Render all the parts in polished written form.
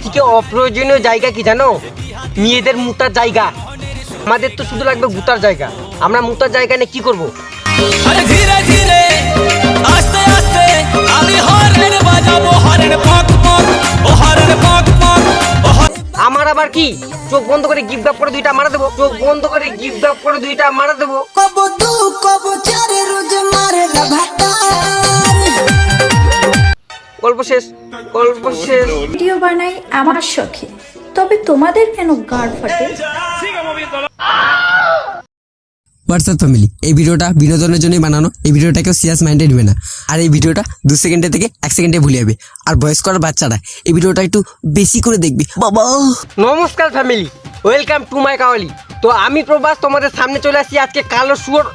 থেকে অপ্রয়োজনীয় জায়গা কি জানো? মেয়েদের মুতার জায়গা। আমাদের তো শুধু লাগবে গুতার জায়গা। আমরা মুতার জায়গা নিয়ে কি করবো? আরে ধীরে ধীরে আস্তে আস্তে আমি হর্ন বাজাবো, হর্ন পক পক ও হর্ন পক পক ও আমার আবার কি চোখ বন্ধ করে গিফট আপ করে দুইটা মারা দেবো? চোখ বন্ধ করে গিফট আপ করে দুইটা মারা দেবো। কব দু কব চারে রোজ মারে না ভাতার। গল্প শেষ, গল্প শেষ। ভিডিও বানাই আমার শখে, তবে তোমাদের কেন গাড় ফাটে? হোয়াটসঅ্যাপ ফ্যামিলি, এই ভিডিওটা বিনোদনের জন্যই বানানো। এই ভিডিওটা কেউ সিরিয়াস মাইন্ডে নেবে না। আর এই ভিডিওটা 2 সেকেন্ডে থেকে 1 সেকেন্ডে ভুলে যাবে। আর বয়স করার বাচ্চারা এই ভিডিওটা একটু বেশি করে দেখবি বাবা। নমস্কার family, welcome to my qawwali. তো আমি প্রবাস তোমাদের সামনে চলে আসছি আজকে কালো শুয়োর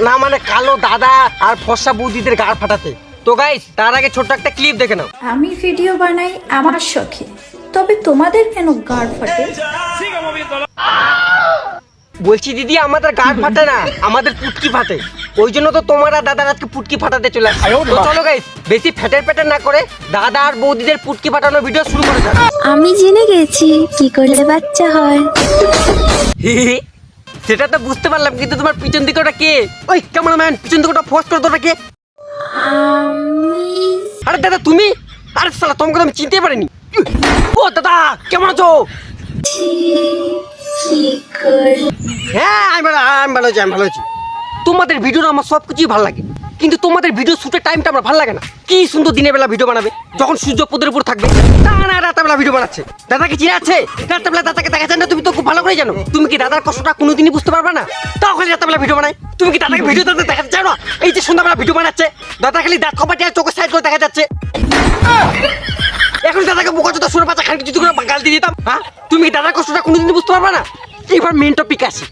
না মানে কালো দাদা আর ফর্সা বৌদিদের গাড় ফাটাতে। তো গাইস, তার আগে ছোট্ট একটা ক্লিপ দেখে নাও। আমি ভিডিও বানাই আমার শখে, তবে তোমাদের কেন গাড় ফাটে? বলছি দিদি, আমাদের গাড় ফাটে না, আমাদের পুটকি ফাটে। ওই জন্য তো তোমারা দাদার আজকে পুটকি ফাটাতে চলে আসছে। তো চলো গাইস, বেশি ফ্যাটের প্যাটের না করে দাদা আর বৌদিদের পুটকি ফাটানোর ভিডিও শুরু করে যাক। আমি জেনে গেছি কি করলে বাচ্চা হয়। সেটা তো বুঝতে পারলাম, কিন্তু তোমার পিছন দিকে ওটা কে? ওই ক্যামেরাম্যান, পিছন দিকে ওটা ফোর্স করে তো ওটা কে? আমি আরে দাদা তুমি? আরে শালা, তোমাকে তো আমি চিনতে পারিনি। ও দাদা, কেমন আছো? কি করে হ্যাঁ, আমি ভালো আছি। তোমাদের ভিডিও আমার সব কিছুই ভালো লাগে, কিন্তু তোমাদের ভিডিও শুটের টাইমটা আমার ভালো লাগে না। কি সুন্দর দিনের বেলা ভিডিও বানাবে, যখন সূর্য পদের উপর থাকবে। না রাতের ভিডিও বানাচ্ছে। দাদাকে চিনে আছে? রাতের বেলা দাদাকে দেখা যায় না? তুমি তো খুব ভালো করে জানো। তুমি কি দাদার কষ্টটা কোনোদিনই বুঝতে পারবে না? তাও খালি রাতের বেলা ভিডিও বানায়। তুমি কি দাদাকে ভিডিও দেখাতে চাও না? এই যে সন্ধ্যাবেলা ভিডিও বানাচ্ছে, দাদা খালি দাঁত কপাটি আর চোখের সাইড করে দেখা যাচ্ছে। এখন দাদাকে বোকা চোদা শুনে বাচ্চা খান কিছু করে গাল দিয়ে দিতাম। হ্যাঁ, তুমি কি দাদার কষ্টটা কোনোদিনই বুঝতে পারবে না? এবার মেন টপিক আসি।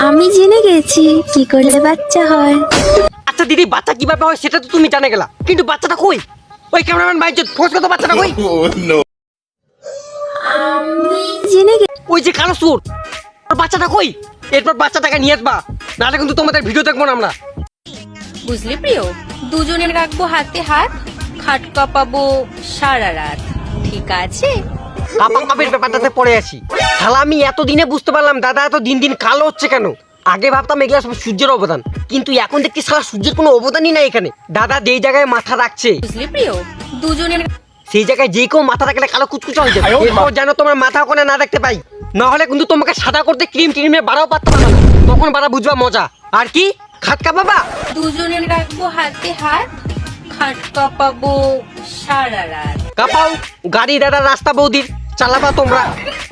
আমি জেনে গেছি কি করলে বাচ্চা হয়। আচ্ছা দিদি, বাচ্চা কিভাবে হয় সেটা তো তুমি জানে গেলা, কিন্তু বাচ্চাটা কই? ওই ক্যামেরাম্যান ভাই, ফোর্স করতে বাচ্চাটা কই? আমি জেনে গেছি ওই যে কালো সুর, বাচ্চাটা কই? এরপর বাচ্চাটাকে নিয়ে আসবা, নাহলে কিন্তু তোমাদের ভিডিও দেখবো না আমরা। বুঝলি প্রিয়, দুজনের রাখবো হাতে হাত, খাট কাঁপাবো সারা রাত, ঠিক আছে? কাপের ব্যাপারটাতে পড়ে আসি। শালা, আমি এতদিনে বুঝতে পারলাম দাদা এত দিন দিন কালো হচ্ছে কেন। আগে ভাবতাম এগুলা সব সূর্যের অবদান, কিন্তু এখন দেখছি শালা সূর্যের কোনো অবদানই নাই এখানে। দাদা যেই জায়গায় মাথা রাখছে, বুঝলি প্রিয়, দুজনের সেই জায়গায় যে কেউ মাথা রাখলে কালো কুচকুচা হয়ে যাবে। এরপর যেন তোমার মাথা ওখানে না দেখতে পাই, না হলে কিন্তু তোমাকে সাদা করতে ক্রিম টিমে বাড়াও পারতে পারবে না। তখন বাড়া বুঝবা মজা। আর কি খাটকা বাবা? দুজনের রাখবো হাতে হাত, খাট কাঁপাবো সারা রাত। কাপাও গাড়ি দাদা, রাস্তা বৌদির চালাবা তোমরা।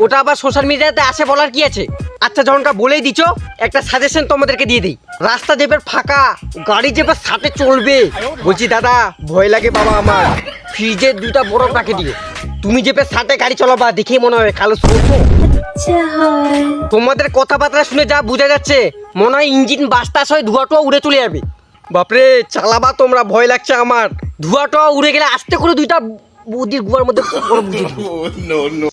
ওটা আবার সোশ্যাল মিডিয়াতে আসে, বলার কি আছে? আচ্ছা, যখনটা বলেই দিচ্ছ, একটা সাজেশন তোমাদেরকে দিয়ে দিই। রাস্তা যেবার ফাঁকা, গাড়ি যেবার সাথে চলবে, বলছি দাদা ভয় লাগে বাবা আমার, ফ্রিজে 2টা বরফ রাখে দিও। তুমি যেবার সাথে গাড়ি চালাবা, দেখেই মনে হয় কালো সুর। বাচ্চা হয়। তোমাদের কথাবার্তা শুনে যা বোঝা যাচ্ছে, মনে হয় ইঞ্জিন বাস্তাস হয়ে ধোঁয়াটা উড়ে চলে যাবে। বাপরে, চালাবা তোমরা, ভয় লাগছে আমার। ধোঁয়াটা উড়ে গেলে আস্তে করে 2টা বৌদির গুয়ার মধ্যে বরফ বুঝে দিও।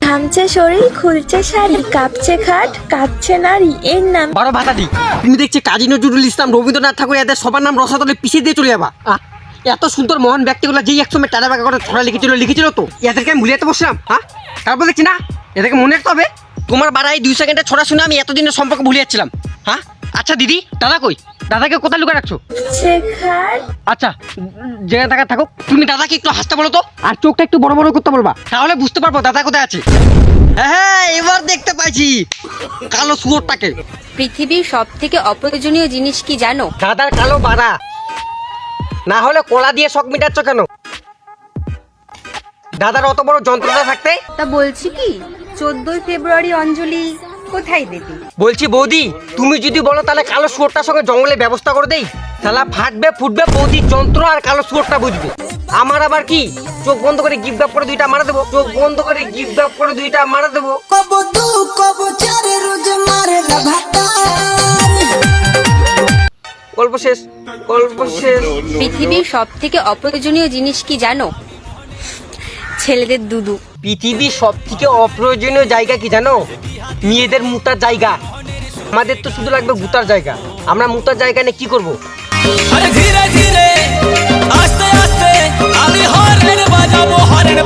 ঘামছে শরীর, খুলছে শাড়ি, কাঁপছে খাট, কাঁপছে নারী, এর নাম বারো ভাতা দি। তুমি দেখছি কাজী নজরুল ইসলাম, রবীন্দ্রনাথ ঠাকুর এদের সবার নাম রসাতলে পিছিয়ে দিয়ে চলে যাবা। এত সুন্দর মহান ব্যক্তিগুলো যেই একসময় টাটা বাঁকা করে ছড়া লিখেছিল তো এদেরকে আমি ভুলিয়ে বসলাম। হ্যাঁ, তারপর দেখছি না, এদেরকে মনে রাখতে হবে। তোমার বাড়াই 2 সেকেন্ডের ছড়া শুনে আমি এতদিনের সম্পর্ক ভুলে যাচ্ছিলাম। হ্যাঁ, আচ্ছা দিদি, দাদা কই? দাদাকে কোথায় লুকিয়ে রাখছো? শেখার। আচ্ছা, যেখানে থাকা থাকো। তুমি দাদাকে একটু হাসতে বলো তো, আর চোখটা একটু বড় বড় করতে বলবা, তাহলে বুঝতে পারবো দাদা কোথায় আছে। হ্যাঁ, এবার দেখতে পাইছি কালো শুয়োরটাকে। পৃথিবীর সব থেকে অপ্রয়োজনীয় জিনিস কি জানো? দাদার কালো বাড়া, না হলে কলা দিয়ে শখ মিটাচ্ছ কেন? দাদার অত বড় যন্ত্রটা থাকতে তা বলছি কি, 14ই ফেব্রুয়ারি অঞ্জলি কোথায় দেবে? বলছি বৌদি, তুমি যদি বলো তাহলে কালো শুয়োরটার সঙ্গে জঙ্গলে ব্যবস্থা করে দেই। শালা ফাটবে ফুটবে বৌদির যন্ত্র, আর কালো শুয়োরটা বুঝবে। আমার আবার কি চোখ বন্ধ করে গিফট আপ করে 2টা মারা দেবো? চোখ বন্ধ করে গিফট আপ করে 2টা মারা দেবো। কব দু কব চারে রোজ মারে না ভাতার। গল্প শেষ, গল্প শেষ। পৃথিবীর সব থেকে অপ্রয়োজনীয় জিনিস কি জানো? ছেলেদের দুধু। পৃথিবীর সব থেকে অপ্রয়োজনীয় জায়গা কি জানো? মেয়েদের মুতার জায়গা। আমাদের তো শুধু লাগবে গুতার জায়গা। আমরা মুতার জায়গা নিয়ে কি করবো? আরে ধীরে ধীরে আস্তে আস্তে আমি হর্ন বাজাবো, হর্ন